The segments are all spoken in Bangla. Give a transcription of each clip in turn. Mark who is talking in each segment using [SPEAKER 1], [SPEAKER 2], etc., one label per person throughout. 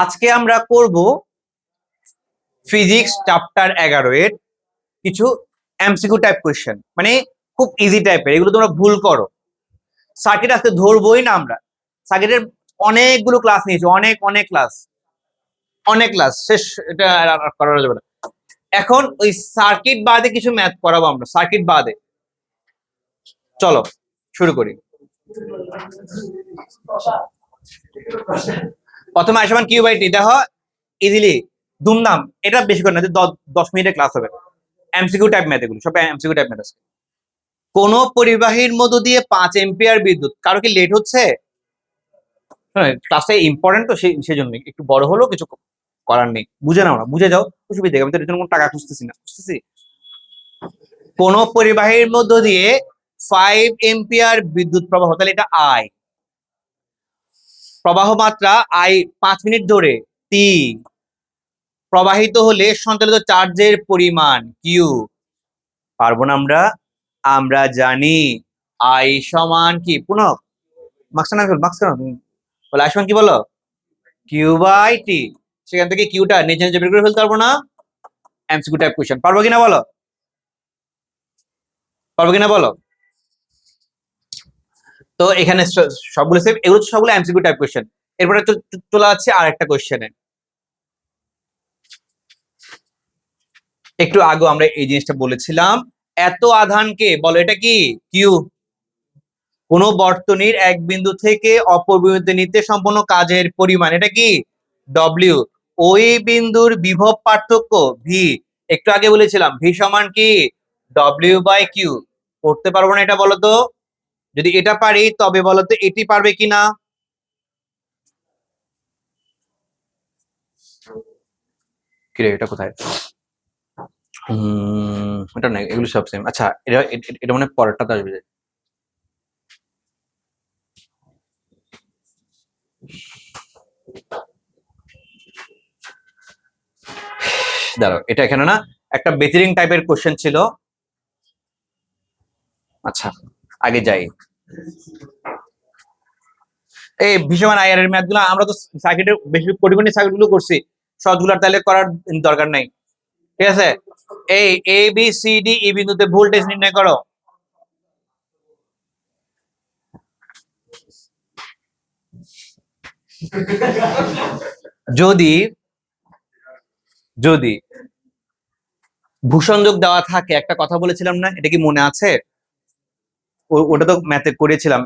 [SPEAKER 1] আজকে আমরা করব ফিজিক্স চ্যাপ্টার 11 এর কিছু এমসিকিউ টাইপ কোয়েশ্চেন, মানে খুব ইজি টাইপের। এগুলো তোমরা ভুল করো। সার্কিট আজকে ধরবোই না আমরা। সার্কিটের অনেকগুলো ক্লাস নিয়েছি, অনেক অনেক ক্লাস, অনেক ক্লাস শেষ, এটা আর করা যাবে না। এখন ওই সার্কিট বাদে কিছু ম্যাথ করাবো আমরা, সার্কিট বাদে। চলো শুরু করি। প্রথমে আই সমান কিউ বাই টি, দেখো ইজিলি দুমদাম, এটা বেশি করে না, 10 মিনিটের ক্লাস হবে। এমসিকিউ টাইপ ম্যাথ, এগুলো সব এমসিকিউ টাইপ ম্যাথ আছে। কোন পরিবাহীর মধ্য দিয়ে 5 এম্পিয়ার বিদ্যুৎ, কারো কি লেট হচ্ছে? ক্লাসটা ইম্পর্টেন্ট তো, সেই জন্য একটু বড় হলেও কিছু করার নেই, বুঝে নাও না, বুঝে যাও, অসুবিধা নেই। আমি তো এর জন্য কোনো টাকা খুঁজতেছি না, বুঝতেছি। কোন পরিবাহীর মধ্য দিয়ে 5 এম্পিয়ার বিদ্যুৎ প্রবাহ, তাহলে এটা আই, প্রবাহ মাত্রা আই 5 মিনিট ধরে টি প্রবাহিত হলে সঞ্চালিত চার্জের পরিমাণ কিউ। পারবো না আমরা? আমরা জানি আই সমান কি, পুনঃ মার্কস না মার্কস কেন বলে, আই সমান কি বলো, কিউ বাই টি। সেখান থেকে কিউটা নিচে নিচে বের করে ফেলতে পারবো না? এমসিকিউ টাইপ কোশ্চেন পারবো কিনা বলো, পারবো কিনা বলো। তো এখানে সবগুলো সেম, এগুলো সবগুলো এমসিকিউ টাইপ কোশ্চেন। এরপরে চলে যাচ্ছে আর একটা কোশ্চেনে। একটু আগে আমরা এই জিনিসটা বলেছিলাম, এত আধানকে বলো, এটা কি কিউ। কোন বর্তনীর এক বিন্দু থেকে অপর বিন্দুতে নিতে সম্পন্ন কাজের পরিমাণ, এটা কি ডব্লিউ। ওই বিন্দুর বিভব পার্থক্য ভি, একটু আগে বলেছিলাম ভি সমান কি ডব্লিউ বাই কিউ। করতে পারবো না এটা বলো তো? যদি এটা পারি তবে বলো তো এটি পারবে কিনা। কিরে এটা কোথায়? এটা না, এগুলো সব সেম। আচ্ছা এটা এটা মানে পরেরটা আসবে। দাঁড়াও, এটা এখানে না, একটা বেতিরিং টাইপের কোশ্চেন ছিল। আচ্ছা আগে যাই। এই ভীষণ আইআর এর ম্যাথ গুলো আমরা তো সার্কিটের বেশি পরিমাণে সার্কিট গুলো করছি, সবগুলো তাহলে করার দরকার নাই। ঠিক আছে, এই A B C D E বিন্দুতে ভোল্টেজ নির্ণয় করো। যদি যদি ভূসংযোগ দেওয়া থাকে, একটা কথা বলেছিলাম না, এটা কি মনে আছে? ওটা তো ম্যাথে করেছিলাম।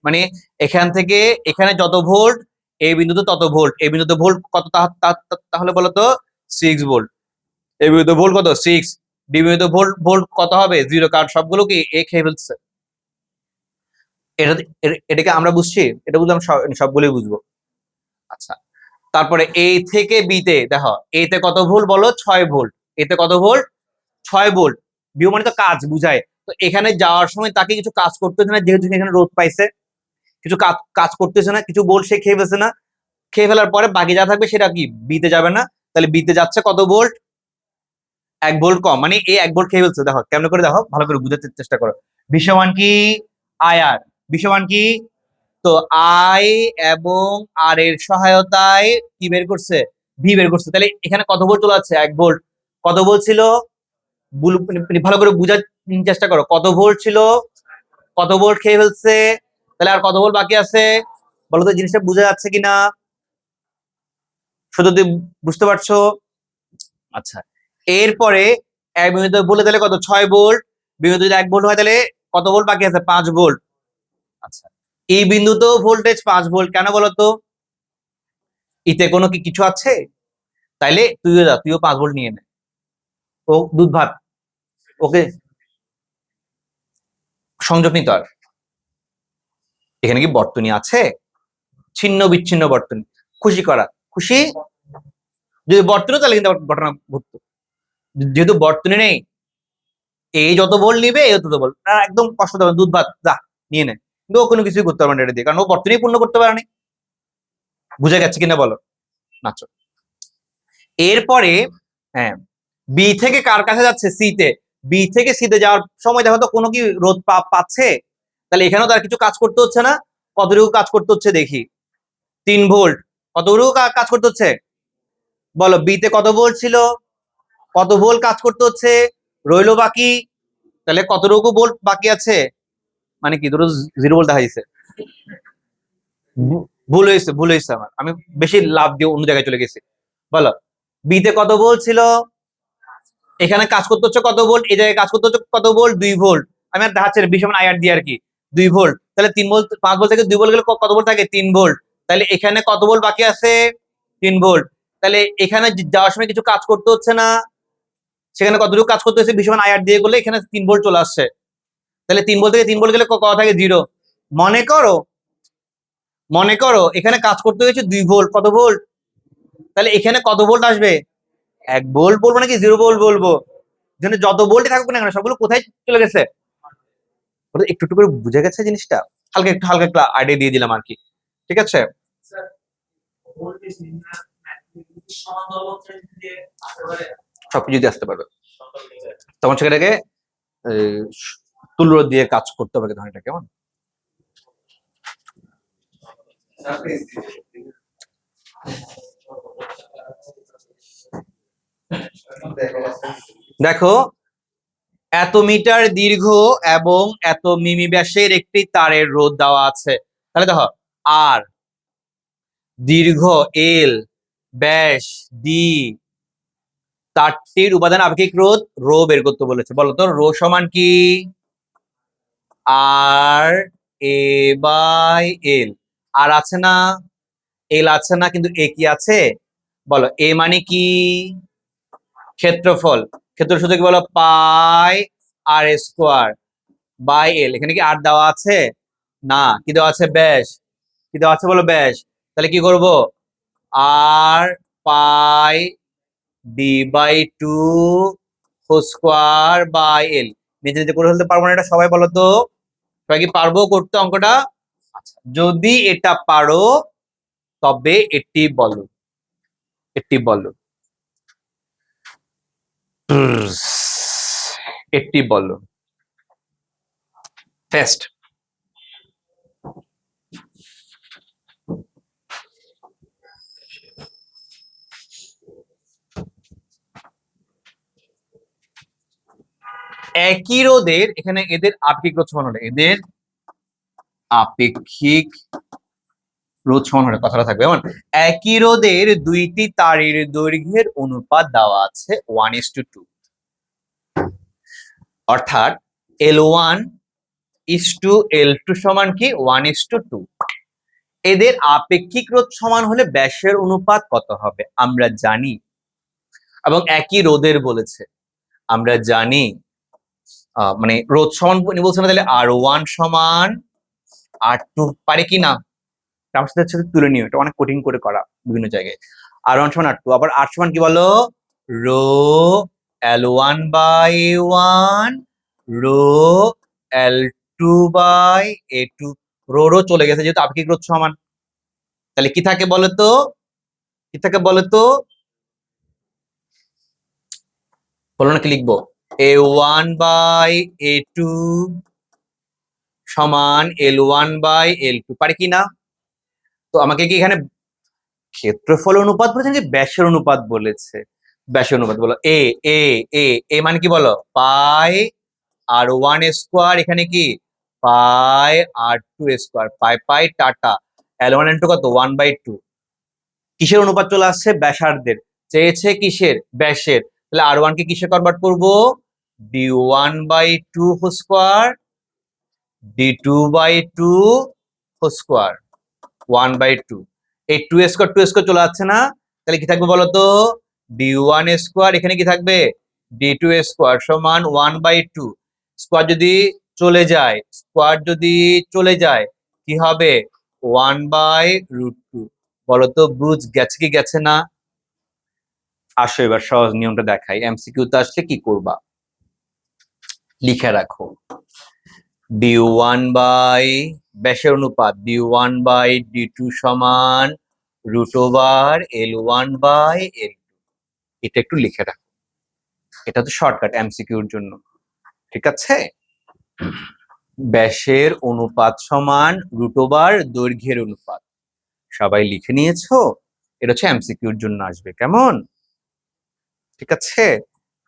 [SPEAKER 1] মানে এখান থেকে এখানে যত ভোল্ট, এই বিন্দুতে তত ভোল্ট, এই বিন্দুতে ভোল্ট কত, তাহলে বলো তো 6 ভোল্ট। এই বিন্দুতে ভোল্ট কত 6, ডি বিন্দুতে ভোল্ট ভোল্ট কত হবে 0, কারণ সবগুলো কি এ খেয়ে ফেলছে। এটা এটাকে আমরা বুঝছি, এটা বুঝলাম, সবগুলোই বুঝবো। আচ্ছা তারপরে এ থেকে বি তে দেখো, এতে কত ভোল্ট বলো 6 ভোল্ট, এতে কত ভোল্ট 6 ভোল্ট। বিও মানে তো কাজ বুঝায়। তো এখানে যাওয়ার সময় তাকে কিছু কাজ করতেছে না, যেহেতু এখানে রোদ পাইছে, কিছু কাজ করতেছে না, কিছু ভোল্ট সে খেয়ে ফেলছে না। খেয়ে ফেলার পরে বাকি যা থাকবে সেটা কি বিতে যাবে না, তাহলে বিতে যাচ্ছে কত ভোল্ট 1 ভোল্ট কম, মানে এই 1 ভোল্ট খেয়ে ফেলছে। দেখো কেমন করে, দেখো ভালো করে বুঝতে চেষ্টা করো। বিশ্বমান কি আইআর, বিশ্বমান কি, তো আই এবং আর এর সহায়তায় কি বের করছে, ভি বের করছে। তাহলে এখানে কত ভোল্ট চলে যাচ্ছে 1 ভোল্ট। কত ভোল্ট ছিল, ভালো করে বুঝার চেষ্টা করো, কত ভোল্ট ছিল, কত ভোল্ট খেয়ে ফেলছে, তাহলে আর কত ভোল্ট বাকি আছে বলো তো, জিনিসটা বোঝা যাচ্ছে কিনা, শুধু বুঝতে পারছো? আচ্ছা এরপরে এক বিন্দুতে বলে তাহলে কত 6 ভোল্ট, বিন্দুতে যদি 1 ভোল্ট হয় তাহলে কত ভোল্ট বাকি আছে 5 ভোল্ট। আচ্ছা এই বিন্দুতেও ভোল্টেজ 5 ভোল্ট, কেন বলতো, ইতে কোনো কি কিছু আছে? তাইলে তুইও যা, তুইও 5 ভোল্ট নিয়ে নে, ও দুধ ভাত, ওকে সংযোগ নিতে আর। এখানে কি বর্তনী আছে? ছিন্ন বিচ্ছিন্ন বর্তনী, খুশি করা খুশি। যদি বর্তনী তাহলে কিন্তু ঘটনা ঘটতো, যেহেতু বর্তনী নেই, এই যত ভোল্ট নিবে এই তত ভোল্ট, একদম কষ্ট দেবে, দুধ ভাত যা নিয়ে নেয়। কিন্তু ও কোনো কিছুই করতে পারবে না এটা দিয়ে, কারণ ও বর্তনী পূর্ণ করতে পারেনি। বুঝে গেছে কিনা বলো, নাচো। এরপরে হ্যাঁ, বি থেকে কার কাছে যাচ্ছে, সি তে। বি থেকে সি তে যাওয়ার সময় দেখো তো কোনো কি রোধ পাচ্ছে, তাহলে এখানেও তার কিছু কাজ করতে হচ্ছে না। কতটুকু কাজ করতে হচ্ছে দেখি, 3 ভোল্ট। কতটুকু কাজ করতে হচ্ছে বলো, বি তে কত ভোল্ট ছিল, কত ভোল্ট কাজ করতে হচ্ছে, রইলো বাকি, তাহলে কতটুকু ভোল্ট বাকি আছে, মানে কি দুটো জিরো ভোল্ট দেখা যাচ্ছে, ভুল হয়েছে আমার, আমি বেশি লাভ দিয়ে অন্য জায়গায় চলে গেছি। বলো, বি তে কত ভোল্ট ছিল, এখানে কাজ করতে হচ্ছে কত ভোল্ট, এই জায়গায় কাজ করতে হচ্ছে কত ভোল্ট, 2 ভোল্ট, আমি আর দেখাচ্ছি না, বিশ আইআর দিয়ে আর কি, 2 ভোল্ট, তাহলে 3 ভোল্ট, 5 ভোল্ট থেকে 2 ভোল্ট গেলে কত ভোল্ট থাকে, 3 ভোল্ট, তাহলে এখানে কত ভোল্ট বাকি আছে, 3 ভোল্ট, তাহলে এখানে যাওয়ার সময় কিছু কাজ করতে হচ্ছে না, সেখানে কতটুকু কাজ করতে হচ্ছে, বিশ আইআর দিয়ে করলে এখানে 3 ভোল্ট চলে আসছে, তাহলে 3 ভোল্ট থেকে 3 ভোল্ট গেলে কত থাকে, 0। মনে করো, এখানে কাজ করতে হয়েছে 2 ভোল্ট, কত ভোল্ট, তাহলে এখানে কত ভোল্ট আসবে, 1 ভোল্ট বলবো নাকি 0 ভোল্ট বলবো, যেন যত ভোল্টই থাকুক না কেন সবগুলো কোথায় চলে গেছে, একটু একটু করে বুঝে গেছে জিনিসটা, হালকা একটু আইডিয়া দিয়ে দিলাম আর কি, ঠিক আছে। সবকিছু দিয়ে আসতে পারবে, তখন সেটাকে তুল্য দিয়ে কাজ করতে হবে ধরনের কেমন। দেখো, এত মিটার দীর্ঘ এবং এত মিমি ব্যাসের একটি তারের রোধ দেওয়া আছে, তাহলে দেখো আর দীর্ঘ এল, ব্যাস ডি, তারটির উপাদান আপেক্ষিক রোধ রো বের করতে বলেছে, বলো তো রো সমান কি, আর এ বাই এল, আর আছে না, এল আছে না, কিন্তু এ কি আছে, বলো এ মানে কি, ক্ষেত্রফল, ক্ষেত্র সূত্র কি বলো, পাই আর স্কোয়ার বাই এল, এখানে কি আর দেওয়া আছে, না, কি দেওয়া আছে, ব্যাস, কি দেওয়া আছে বলো, ব্যাস, তাহলে কি করব, আর pi D by 2 square by L, নিজে নিজে করে ফেলতে পারবো না এটা, সবাই বলো তো, সবাই কি পারবো করতে অঙ্কটা, আচ্ছা যদি এটা পারো তবে এটি বলো, এটি বলো, এটি বলো টেস্ট। একই রোধের এখানে এদের আপেক্ষিক রোধ সমান হলে, এদের আপেক্ষিক রোধ সমান হলে কথাটা থাকবে এমন, একই রোধের দুইটি তারের দৈর্ঘ্যের অনুপাত দেওয়া আছে 1:2, অর্থাৎ L1:L2 সমান কি 1:2, এদের আপেক্ষিক রোধ সমান হলে ব্যাসের অনুপাত কত হবে আমরা জানি, এবং একই রোধের বলেছে আমরা জানি, মানে রোধ সমান বলছে না, তাহলে R1 সমান R2 পারে কি না, সাথে তুলে নিও, এটা অনেক কঠিন করে করা বিভিন্ন জায়গায়, R1 সমান R2, আবার R সমান কি বলো, rho L1 by A1 rho L2 by A2, rho চলে গেছে যেহেতু আপেক্ষিক রোধ সমান, তাহলে কি থাকে বলো তো, কি থাকে বলো তো, বলো না কি লিখবো, A1 বাই A2 সমান L1 বাই L2 পারে কি না, তো আমাকে কি এখানে ক্ষেত্রফল অনুপাত বলেছে নাকি ব্যাসের অনুপাত বলেছে, ব্যাসের অনুপাত, বলো এ এ এ এ মানে কি বলো, পাই R1 স্কোয়ার, এখানে কি পাই R2 স্কোয়ার, পাই পাই টাটা, L1 L2 কত 1/2, কিসের অনুপাত চলে আসছে, ব্যাসার্ধের, চেয়েছে কিসের, ব্যাসের, তাহলে R1 কে কিসে কনভার্ট করবো, D1/2 স্কোয়ার D2/2 স্কোয়ার 1/2, এই 2 স্কোয়ার চলে যাচ্ছে না, তাহলে কি থাকবে বলতো, D1 স্কোয়ার, এখানে কি থাকবে D2 স্কোয়ার সমান 1/2, স্কোয়ার যদি চলে যায়, স্কোয়ার যদি চলে যায় কি হবে 1/√2, বলতো বুঝ গেছে কি গেছে না, আসো এবার সহজ নিয়মটা দেখাই, এমসিকিউ তে আসলে কি করবা, লিখে রাখো, D1 বাই ব্যাসের অনুপাত D1/D2 সমান √L1/L2, এটা একটু লিখে রাখো, এটা তো শর্টকাট এমসিকিউর জন্য, ঠিক আছে, ব্যাসের অনুপাত সমান √, দৈর্ঘ্যের অনুপাত, সবাই লিখে নিয়েছো। এটা হচ্ছে এমসিকিউর জন্য আসবে, কেমন? ঠিক আছে,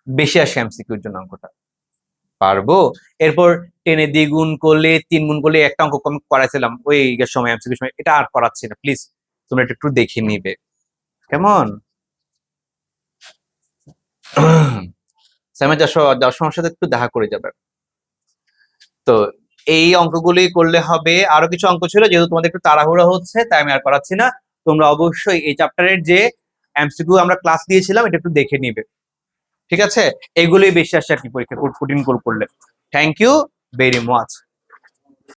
[SPEAKER 1] বেশি আসে এমসিকিউর জন্য অঙ্কটা। পারবো। এরপর টেনে দ্বিগুণ করলে 3 গুণ করলে একটা অঙ্ক কম করাইছিলাম ওই ঈদের সময়, এমসিকিউর সময়, এটা আর করাচ্ছি না, প্লিজ তোমরা এটা একটু দেখে নিবে, কেমন? স্যামের যাওয়ার সময়ের সাথে একটু দেখা করে যাবে। তো এই অঙ্কগুলি করলে হবে। আরো কিছু অঙ্ক ছিল, যেহেতু তোমাদের একটু তাড়াহুড়া হচ্ছে তাই আমি আর করাচ্ছি না। তোমরা অবশ্যই এই চ্যাপ্টারের যে এমসিকিউ আমরা ক্লাস দিয়েছিলাম এটা একটু দেখে নিবে, ঠিক আছে? এগুলোই বেশি আসছে আর কি পরীক্ষা কঠিন করলে। Thank you very much.